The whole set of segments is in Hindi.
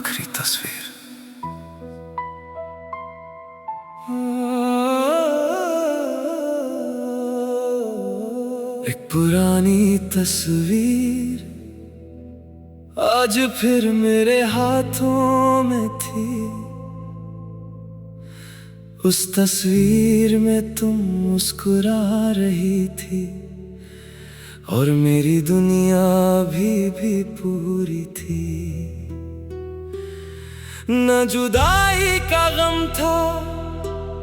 आखिरी तस्वीर। एक पुरानी तस्वीर आज फिर मेरे हाथों में थी। उस तस्वीर में तुम मुस्कुरा रही थी और मेरी दुनिया भी पूरी थी। न जुदाई का गम था,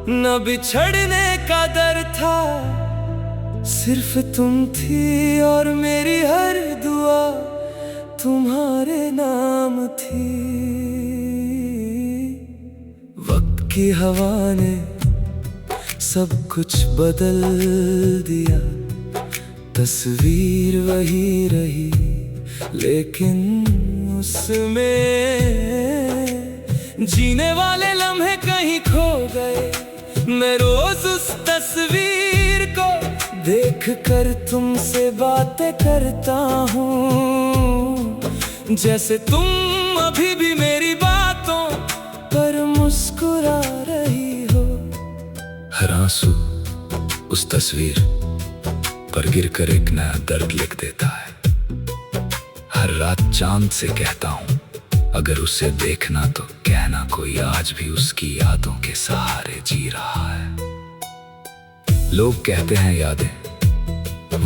न बिछड़ने का डर था, सिर्फ तुम थी और मेरी हर दुआ तुम्हारे नाम थी। वक्त की हवा ने सब कुछ बदल दिया, तस्वीर वही रही लेकिन उसमें जीने वाले लम्हे कहीं खो गए। मैं रोज उस तस्वीर को देख कर तुमसे बातें करता हूँ, जैसे तुम अभी भी मेरी बातों पर मुस्कुरा रही हो। हर आंसू उस तस्वीर पर गिरकर एक नया दर्द लिख देता है। हर रात चांद से कहता हूँ, अगर उसे देखना तो कहना, कोई आज भी उसकी यादों के सहारे जी रहा है। लोग कहते हैं यादें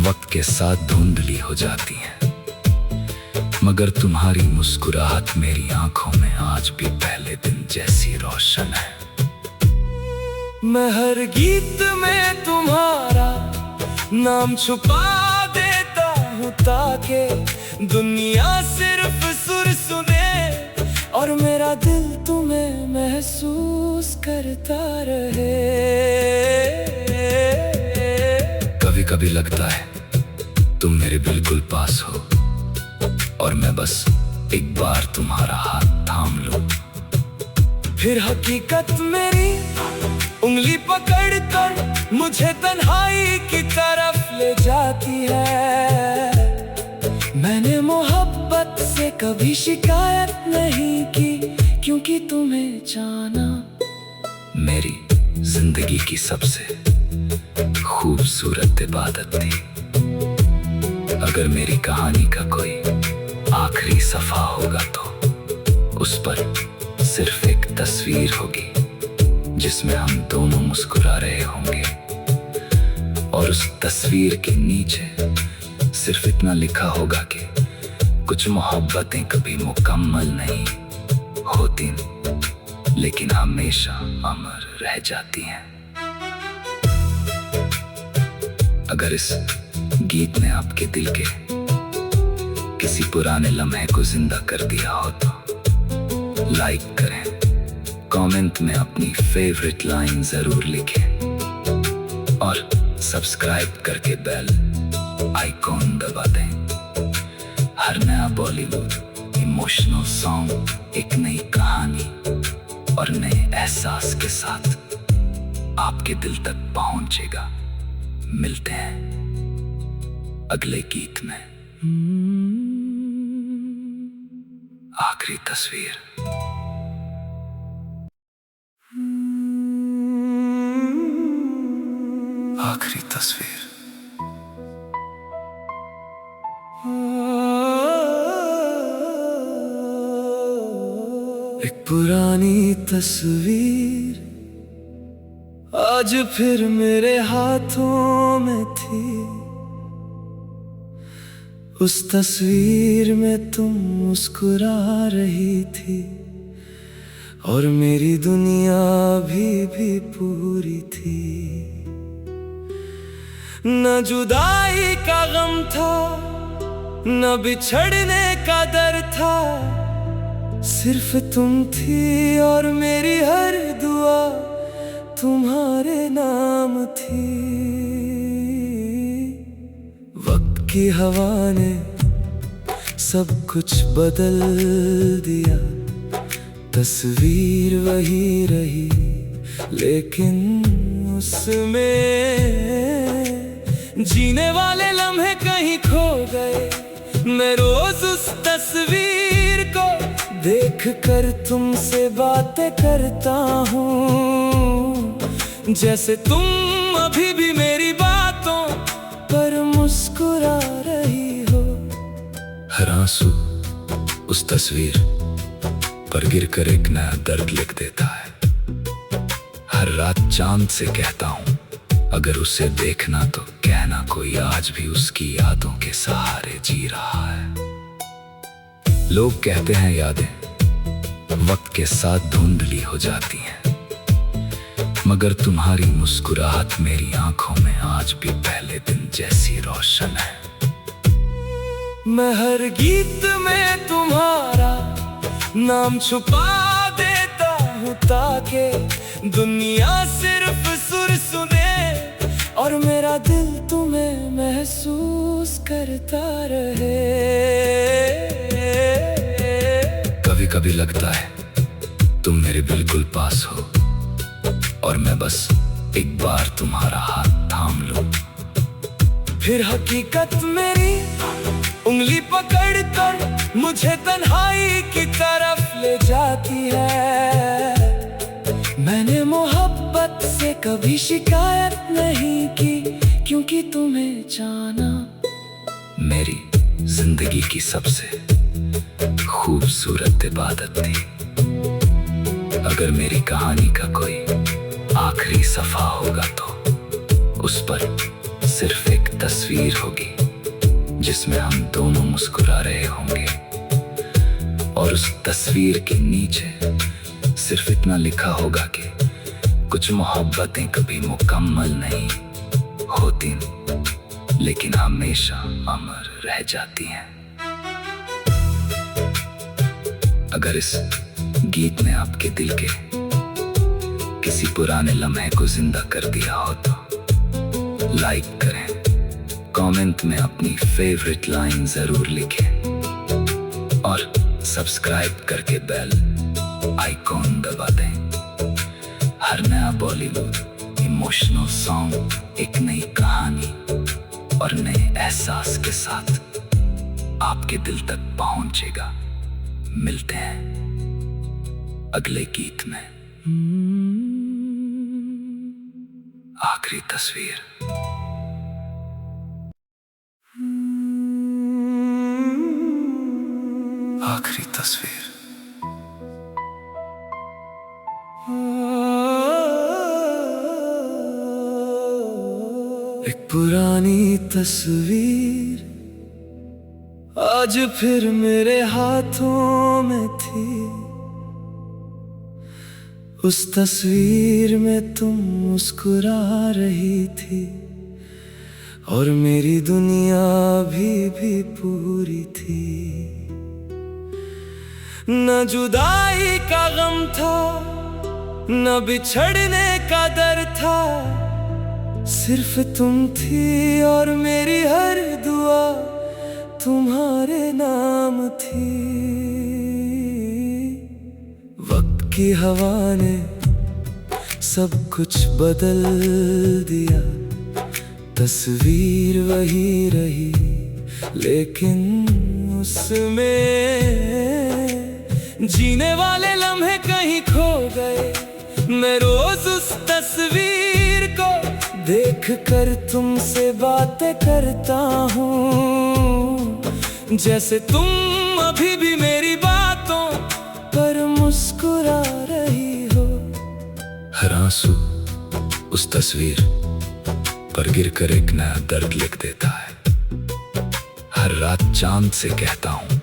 वक्त के साथ धुंधली हो जाती हैं, मगर तुम्हारी मुस्कुराहट मेरी आंखों में आज भी पहले दिन जैसी रोशन है। मैं हर गीत में तुम्हारा नाम छुपा देता हूँ ताकि दुनिया सिर्फ सुर सुने और मेरा दिल तुम्हें महसूस करता रहे। कभी कभी लगता है तुम मेरे बिल्कुल पास हो और मैं बस एक बार तुम्हारा हाथ थाम लूं। फिर हकीकत मेरी उंगली पकड़कर मुझे तन्हाई की तरफ ले जाती है। मैंने मोहब्बत से कभी शिकायत नहीं की, क्योंकि तुम्हें जाना मेरी जिंदगी की सबसे खूबसूरत इबादत थी। अगर मेरी कहानी का कोई आखिरी सफा होगा तो उस पर सिर्फ एक तस्वीर होगी जिसमें हम दोनों मुस्कुरा रहे होंगे, और उस तस्वीर के नीचे सिर्फ इतना लिखा होगा कि कुछ मोहब्बतें कभी मुकम्मल नहीं होती, लेकिन हमेशा अमर रह जाती हैं। अगर इस गीत ने आपके दिल के किसी पुराने लम्हे को जिंदा कर दिया हो तो लाइक करें, कमेंट में अपनी फेवरेट लाइन जरूर लिखें और सब्सक्राइब करके बेल आइकॉन दबा दें। हर नया बॉलीवुड इमोशनल सॉन्ग एक नई कहानी और नए एहसास के साथ आपके दिल तक पहुंचेगा। मिलते हैं अगले गीत में। आखिरी तस्वीर। आखिरी तस्वीर। एक पुरानी तस्वीर आज फिर मेरे हाथों में थी। उस तस्वीर में तुम मुस्कुरा रही थी और मेरी दुनिया भी पूरी थी। न जुदाई का गम था, न बिछड़ने का डर था, सिर्फ तुम थी और मेरी हर दुआ तुम्हारे नाम थी। वक्त की हवा ने सब कुछ बदल दिया, तस्वीर वही रही लेकिन उसमें जीने वाले लम्हे कहीं खो गए। मैं रोज उस तस्वीर को देख कर तुमसे बातें करता हूँ, जैसे तुम अभी भी मेरी बातों पर मुस्कुरा रही हो। हर आंसू उस तस्वीर पर गिरकर एक नया दर्द लिख देता है। हर रात चांद से कहता हूँ, अगर उसे देखना तो कहना, कोई आज भी उसकी यादों के सहारे जी रहा है। लोग कहते हैं यादें वक्त के साथ धुंधली हो जाती हैं, मगर तुम्हारी मुस्कुराहट मेरी आंखों में आज भी पहले दिन जैसी रोशन है। मैं हर गीत में तुम्हारा नाम छुपा देता हूँ, ताकि दुनिया सिर्फ सुर सुने और मेरा दिल तुम्हें महसूस करता रहे। कभी कभी लगता है तुम मेरे बिल्कुल पास हो और मैं बस एक बार तुम्हारा हाथ थाम लूं। फिर हकीकत मेरी उंगली पकड़कर मुझे तन्हाई की तरफ ले जाती है। मैंने मोहब्बत से कभी शिकायत नहीं की, क्योंकि तुम्हें जाना मेरी जिंदगी की सबसे खूबसूरत इबादत थी। अगर मेरी कहानी का कोई आखिरी सफा होगा तो उस पर सिर्फ एक तस्वीर होगी, जिसमें हम दोनों मुस्कुरा रहे होंगे, और उस तस्वीर के नीचे सिर्फ इतना लिखा होगा कि कुछ मोहब्बतें कभी मुकम्मल नहीं होती, लेकिन हमेशा अमर रह जाती हैं। अगर इस गीत ने आपके दिल के किसी पुराने लम्हे को जिंदा कर दिया हो तो लाइक करें, कमेंट में अपनी फेवरेट लाइन जरूर लिखें और सब्सक्राइब करके बेल आइकॉन दबा दें। हर नया बॉलीवुड इमोशनल सॉन्ग एक नई कहानी और नए एहसास के साथ आपके दिल तक पहुंचेगा। मिलते हैं अगले गीत में। आखिरी तस्वीर। आखिरी तस्वीर। एक पुरानी तस्वीर आज फिर मेरे हाथों में थी। उस तस्वीर में तुम मुस्कुरा रही थी और मेरी दुनिया भी पूरी थी। न जुदाई का गम था, न बिछड़ने का डर था, सिर्फ तुम थी और मेरी हर दुआ तुम्हारे नाम थी। वक्त की हवा ने सब कुछ बदल दिया, तस्वीर वही रही, लेकिन उसमें जीने वाले लम्हे कहीं खो गए। मैं रोज उस तस्वीर को देख कर तुमसे बातें करता हूँ, जैसे तुम अभी भी मेरी बातों पर मुस्कुरा रही हो। हर आंसू उस तस्वीर पर गिरकर एक नया दर्द लिख देता है। हर रात चांद से कहता हूँ,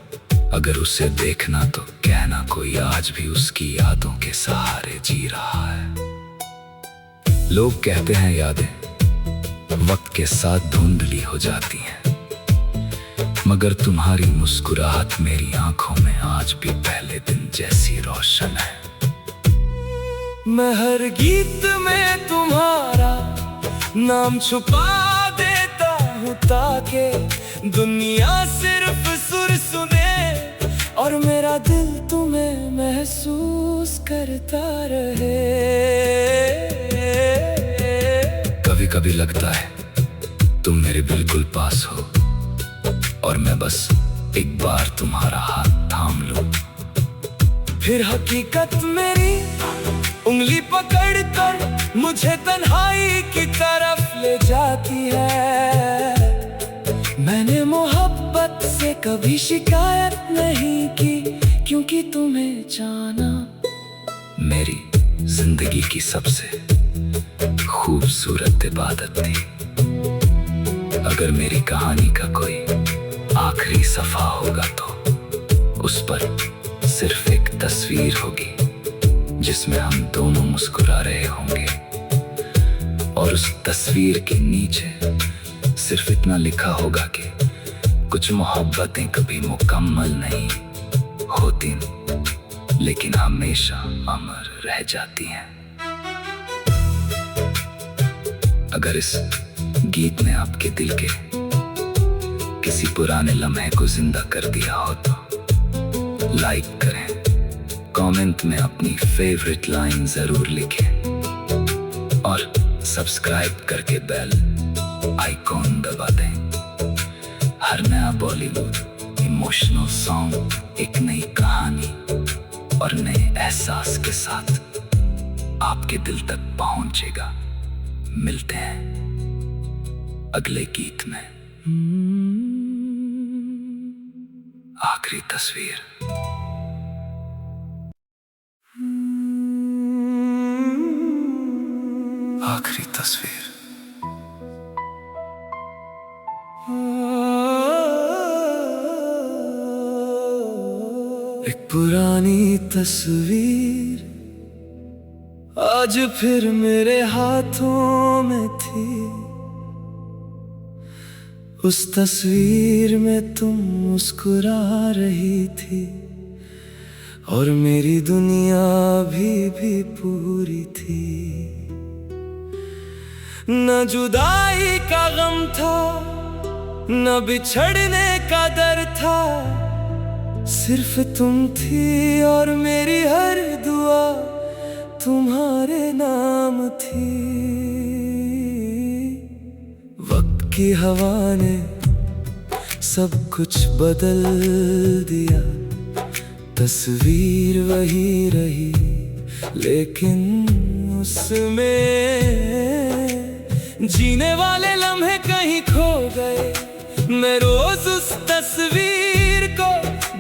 अगर उसे देखना तो कहना, कोई आज भी उसकी यादों के सहारे जी रहा है। लोग कहते हैं यादें वक्त के साथ धुंधली हो जाती हैं, मगर तुम्हारी मुस्कुराहट मेरी आंखों में आज भी पहले दिन जैसी रोशन है। मैं हर गीत में तुम्हारा नाम छुपा देता हूँ, ताकि दुनिया सिर्फ सुर सुने और मेरा दिल तुम्हें महसूस करता रहे। कभी कभी लगता है तुम मेरे बिल्कुल पास हो और मैं बस एक बार तुम्हारा हाथ थाम लूं। फिर हकीकत मेरी उंगली पकड़ कर मुझे तन्हाई की तरफ ले जाती है। मैंने मोहब्बत से कभी शिकायत नहीं की, क्योंकि तुम्हें जाना मेरी जिंदगी की सबसे खूबसूरत इबादत थी। अगर मेरी कहानी का कोई आखिरी सफा होगा तो उस पर सिर्फ एक तस्वीर होगी जिसमें हम दोनों मुस्कुरा रहे होंगे, और उस तस्वीर के नीचे सिर्फ इतना लिखा होगा कि कुछ मोहब्बतें कभी मुकम्मल नहीं होती, लेकिन हमेशा अमर रह जाती हैं। अगर इस गीत ने आपके दिल के किसी पुराने लम्हे को जिंदा कर दिया हो तो लाइक करें, कमेंट में अपनी फेवरेट लाइन जरूर लिखें और सब्सक्राइब करके बेल आइकॉन दबा दें। हर नया बॉलीवुड इमोशनल सॉन्ग एक नई कहानी और नए एहसास के साथ आपके दिल तक पहुंचेगा। मिलते हैं अगले गीत में। आखिरी तस्वीर। आखिरी तस्वीर। एक पुरानी तस्वीर आज फिर मेरे हाथों में थी। उस तस्वीर में तुम मुस्कुरा रही थी और मेरी दुनिया भी पूरी थी। न जुदाई का गम था, न बिछड़ने का डर था, सिर्फ तुम थी और मेरी हर दुआ तुम्हारे नाम थी। वक्त की हवा ने सब कुछ बदल दिया, तस्वीर वही रही लेकिन उसमें जीने वाले लम्हे कहीं खो गए। मैं रोज उस तस्वीर को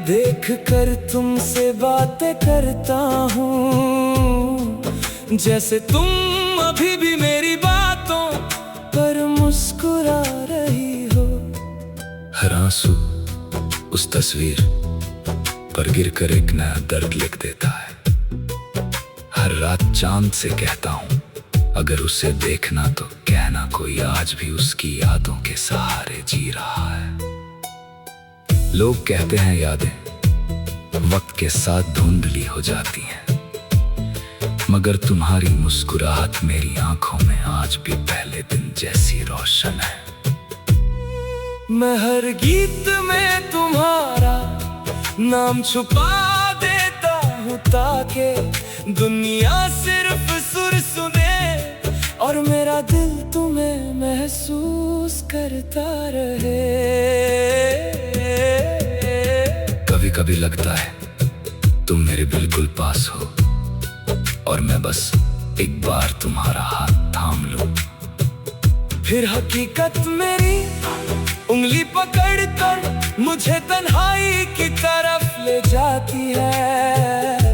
देख कर तुमसे बातें करता हूँ, जैसे तुम अभी भी मेरी बातों पर मुस्कुरा रही हो। हर आंसू उस तस्वीर पर गिरकर एक नया दर्द लिख देता है। हर रात चांद से कहता हूँ अगर उसे देखना तो कहना, कोई आज भी उसकी यादों के सहारे जी रहा है। लोग कहते हैं यादें वक्त के साथ धुंधली हो जाती हैं, मगर तुम्हारी मुस्कुराहट मेरी आंखों में आज भी पहले दिन जैसी रोशन है। मैं हर गीत में तुम्हारा नाम छुपा देता हूँ ताकि दुनिया सिर्फ सुर सुने और मेरा दिल तुम्हें महसूस करता रहे। कभी कभी लगता है तुम मेरे बिल्कुल पास हो और मैं बस एक बार तुम्हारा हाथ थाम लूं। फिर हकीकत मेरी उंगली पकड़ कर मुझे तन्हाई की तरफ ले जाती है।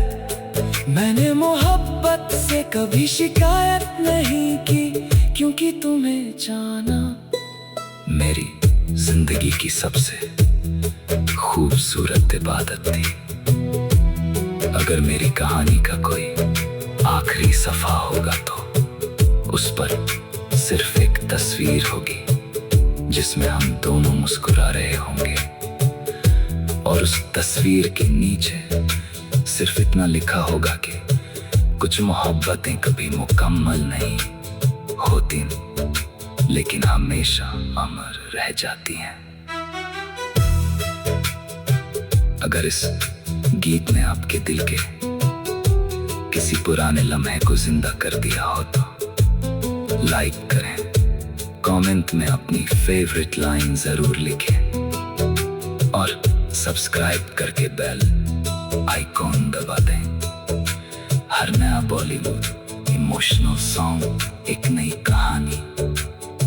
मैंने मोहब्बत से कभी शिकायत नहीं की, क्योंकि तुम्हें जाना मेरी जिंदगी की सबसे खूबसूरत इबादत थी। अगर मेरी कहानी का कोई आखिरी सफा होगा तो उस पर सिर्फ एक तस्वीर होगी जिसमें हम दोनों मुस्कुरा रहे होंगे, और उस तस्वीर के नीचे सिर्फ इतना लिखा होगा कि कुछ मोहब्बतें कभी मुकम्मल नहीं होती, लेकिन हमेशा अमर रह जाती हैं। अगर इस गीत ने आपके दिल के किसी पुराने लम्हे को जिंदा कर दिया हो तो लाइक करें, कमेंट में अपनी फेवरेट लाइन जरूर लिखें और सब्सक्राइब करके बेल आइकॉन दबा दें। हर नया बॉलीवुड इमोशनल सॉन्ग एक नई कहानी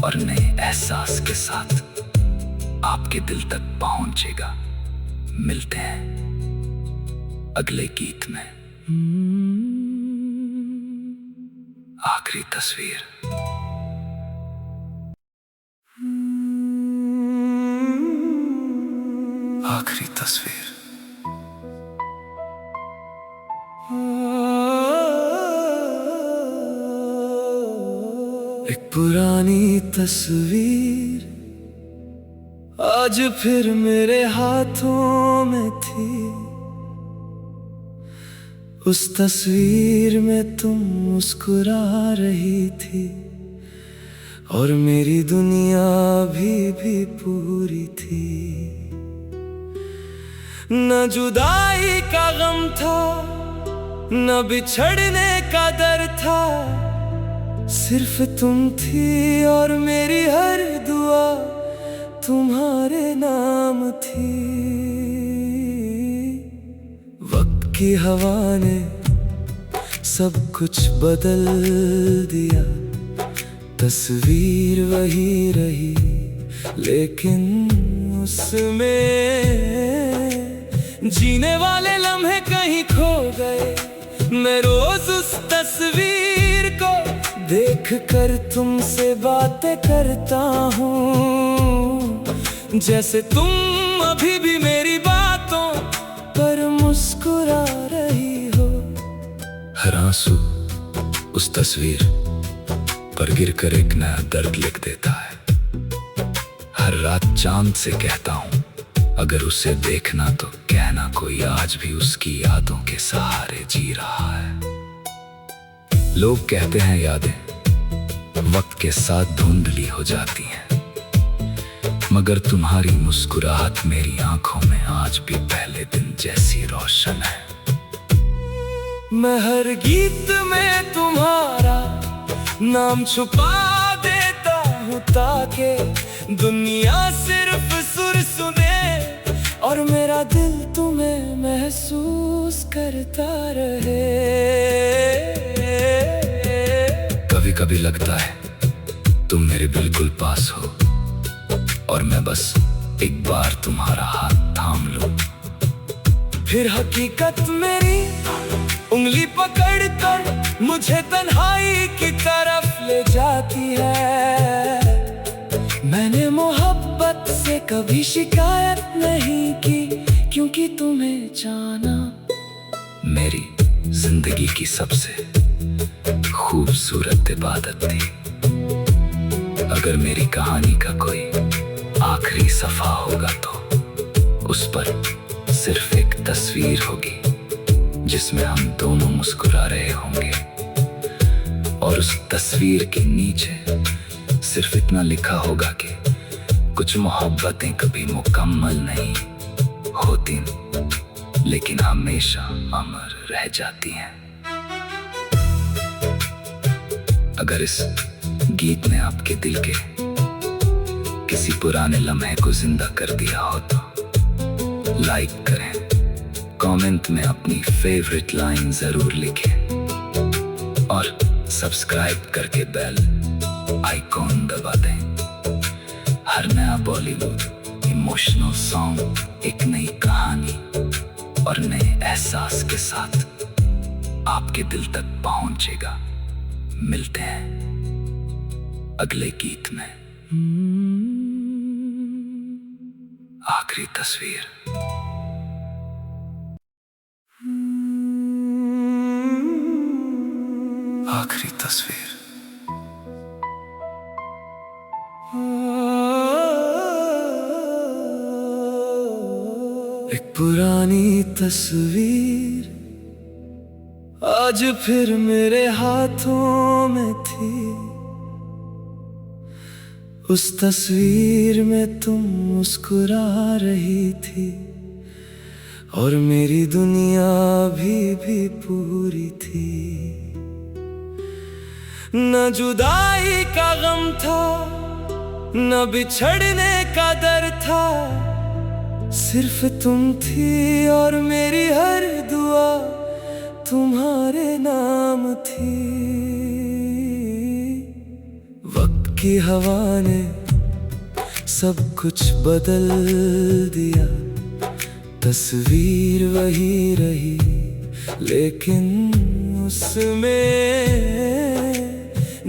और नए एहसास के साथ आपके दिल तक पहुंचेगा। मिलते हैं अगले गीत में। आखिरी तस्वीर। आखिरी तस्वीर। एक पुरानी तस्वीर आज फिर मेरे हाथों में थी। उस तस्वीर में तुम मुस्कुरा रही थी और मेरी दुनिया भी पूरी थी। न जुदाई का गम था, न बिछड़ने का डर था, सिर्फ तुम थी और मेरी हर दुआ तुम्हारे नाम थी। वक्त की हवा ने सब कुछ बदल दिया, तस्वीर वही रही लेकिन उसमें जीने वाले लम्हे कहीं खो गए। मैं रोज उस तस्वीर को देख कर तुमसे बातें करता हूँ, जैसे तुम अभी भी मेरी बातों पर मुस्कुरा रही हो। हर आंसू उस तस्वीर पर गिरकर एक नया दर्द लिख देता है। हर रात चांद से कहता हूँ अगर उसे देखना तो कहना, कोई आज भी उसकी यादों के सहारे जी रहा है। लोग कहते हैं यादें वक्त के साथ धुंधली हो जाती हैं, मगर तुम्हारी मुस्कुराहट मेरी आंखों में आज भी पहले दिन जैसी रोशन है। मैं हर गीत में तुम्हारा नाम छुपा देता हूँ ताकि दुनिया सिर्फ सुर सुने और मेरा दिल तुम्हें महसूस करता रहे। कभी कभी लगता है तुम मेरे बिल्कुल पास हो और मैं बस एक बार तुम्हारा हाथ थाम लूं। फिर हकीकत मेरी उंगली पकड़कर मुझे तन्हाई की तरफ ले जाती है। मैंने मोहब्बत से कभी शिकायत नहीं की, क्योंकि तुम्हें जाना मेरी जिंदगी की सबसे खूबसूरत इबादत थी। अगर मेरी कहानी का कोई आखिरी सफा होगा तो उस पर सिर्फ एक तस्वीर होगी जिसमें हम दोनों मुस्कुरा रहे होंगे, और उस तस्वीर के नीचे सिर्फ इतना लिखा होगा कि कुछ मोहब्बतें कभी मुकम्मल नहीं होती, लेकिन हमेशा अमर रह जाती हैं। अगर इस गीत ने आपके दिल के किसी पुराने लम्हे को जिंदा कर दिया हो तो लाइक करें, कमेंट में अपनी फेवरेट लाइन जरूर लिखें और सब्सक्राइब करके बेल आइकॉन दबा दें। हर नया बॉलीवुड इमोशनल सॉन्ग एक नई कहानी और नए एहसास के साथ आपके दिल तक पहुंचेगा। मिलते हैं अगले गीत में। आखिरी तस्वीर। आखिरी तस्वीर। एक पुरानी तस्वीर आज फिर मेरे हाथों में थी। उस तस्वीर में तुम मुस्कुरा रही थी और मेरी दुनिया भी पूरी थी। न जुदाई का गम था, न बिछड़ने का डर था, सिर्फ तुम थी और मेरी हर दुआ तुम्हारे नाम थी। वक्त की हवा ने सब कुछ बदल दिया, तस्वीर वही रही लेकिन उसमें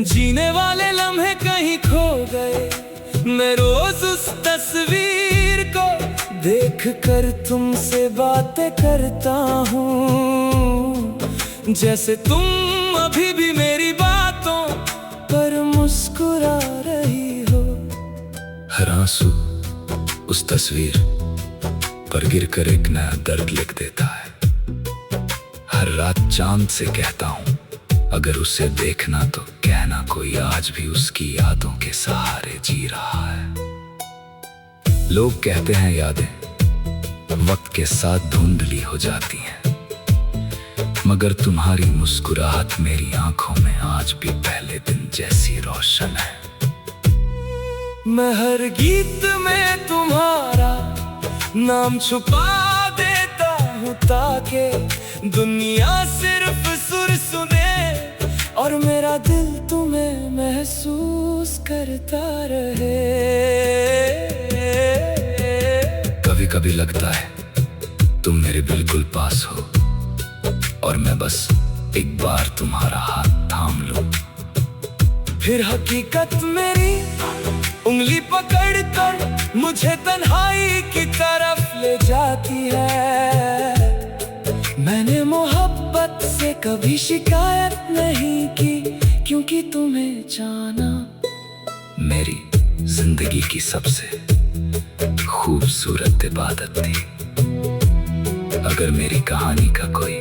जीने वाले लम्हे कहीं खो गए। मैं रोज उस तस्वीर को देख कर तुमसे बातें करता हूँ, जैसे तुम अभी भी मेरी बातों पर मुस्कुरा रही हो। हर आंसू उस तस्वीर पर गिरकर एक नया दर्द लिख देता है। हर रात चांद से कहता हूँ, अगर उसे देखना तो कहना कोई आज भी उसकी यादों के सहारे जी रहा है। लोग कहते हैं यादें वक्त के साथ धुंधली हो जाती हैं, मगर तुम्हारी मुस्कुराहट मेरी आंखों में आज भी पहले दिन जैसी रोशन है। मैं हर गीत में तुम्हारा नाम छुपा देता हूँ, ताकि दुनिया सिर्फ सुर सुने और मेरा दिल तुम्हें महसूस करता रहे। कभी कभी लगता है तुम मेरे बिल्कुल पास हो और मैं बस एक बार तुम्हारा हाथ थाम लूं। फिर हकीकत मेरी उंगली पकड़कर मुझे तन्हाई की तरफ ले जाती है। मैंने मोहब्बत से कभी शिकायत नहीं की, क्योंकि तुम्हें जाना मेरी जिंदगी की सबसे खूबसूरत इबादत थी। अगर मेरी कहानी का कोई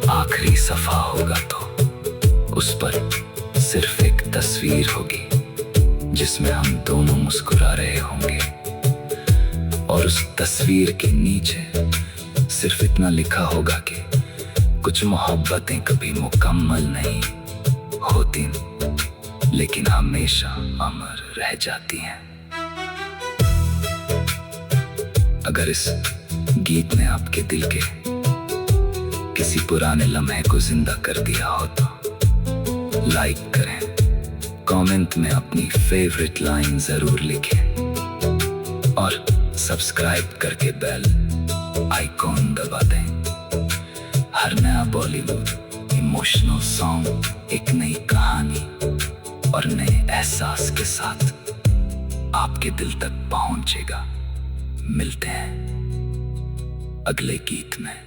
आखिरी सफा होगा तो उस पर सिर्फ एक तस्वीर होगी जिसमें हम दोनों मुस्कुरा रहे होंगे, और उस तस्वीर के नीचे सिर्फ इतना लिखा होगा कि कुछ मोहब्बतें कभी मुकम्मल नहीं होती, लेकिन हमेशा अमर रह जाती हैं। अगर इस गीत ने आपके दिल के किसी पुराने लम्हे को जिंदा कर दिया हो तो लाइक करें, कमेंट में अपनी फेवरेट लाइन जरूर लिखें और सब्सक्राइब करके बेल आइकॉन दबा दें। हर नया बॉलीवुड इमोशनल सॉन्ग एक नई कहानी और नए एहसास के साथ आपके दिल तक पहुंचेगा। मिलते हैं अगले गीत में।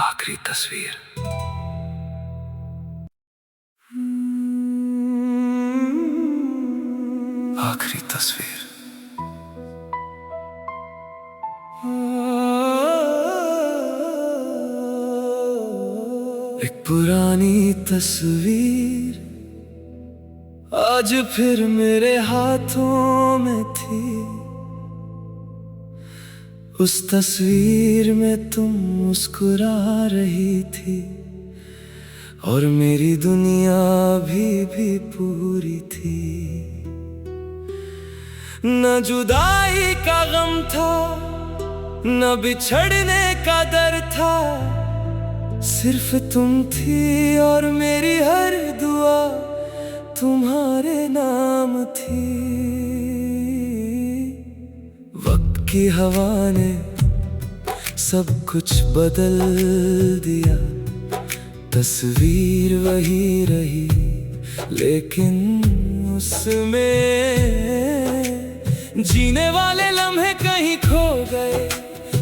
आखिरी तस्वीर। आखिरी तस्वीर। एक पुरानी तस्वीर आज फिर मेरे हाथों में थी। उस तस्वीर में तुम मुस्कुरा रही थी और मेरी दुनिया भी पूरी थी। न जुदाई का गम था, न बिछड़ने का डर था, सिर्फ तुम थी और मेरी हर दुआ तुम्हारे नाम थी। वक्त की हवा ने सब कुछ बदल दिया, तस्वीर वही रही लेकिन उसमें जीने वाले लम्हे कहीं खो गए।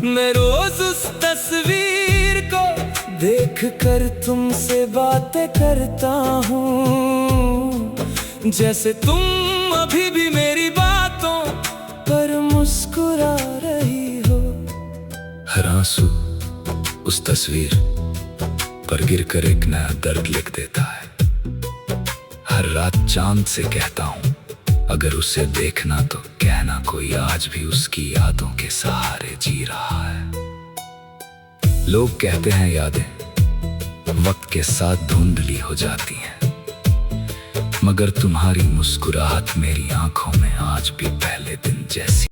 मैं रोज उस तस्वीर को देख कर तुमसे बातें करता हूँ, जैसे तुम अभी भी मेरी बातों पर मुस्कुरा रही हो। हर आंसू उस तस्वीर पर गिरकर एक नया दर्द लिख देता है। हर रात चांद से कहता हूँ, अगर उसे देखना तो कहना कोई आज भी उसकी यादों के सहारे जी रहा है। लोग कहते हैं यादें वक्त के साथ धुंधली हो जाती हैं, मगर तुम्हारी मुस्कुराहट मेरी आंखों में आज भी पहले दिन जैसी